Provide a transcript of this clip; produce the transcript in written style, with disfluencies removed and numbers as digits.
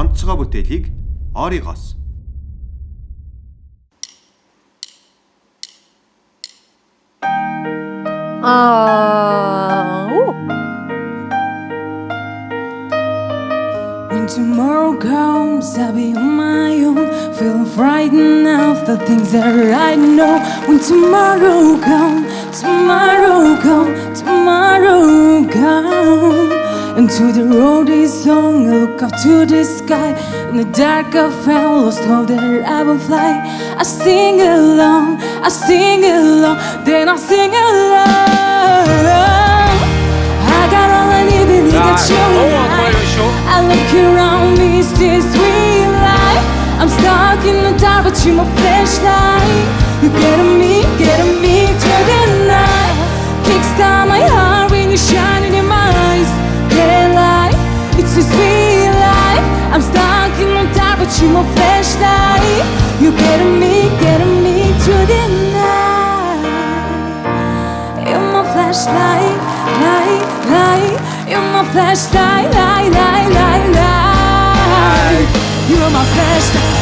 онцгой бүтээлийг оригоос. When tomorrow comes, I'll be on my own, feeling frightened of the things that I know. When tomorrow comes, tomorrow comes, tomorrow comes. Into the road is long, I look up to the sky. In the dark I felt lost, hope that I will fly. I sing along, then I sing along. I got all I need, and you got you and I look around me, it's this real life. I'm stuck in the dark, but you're my flashlight. You're getting me through the night. Kickstart my heart when you're shining in my eyes. Get light, it's this real life. I'm stuck in the dark, but you're my flashlight. You're getting me through the night. You're my flashlight, light. You're my flashlight, light. You're my flashlight.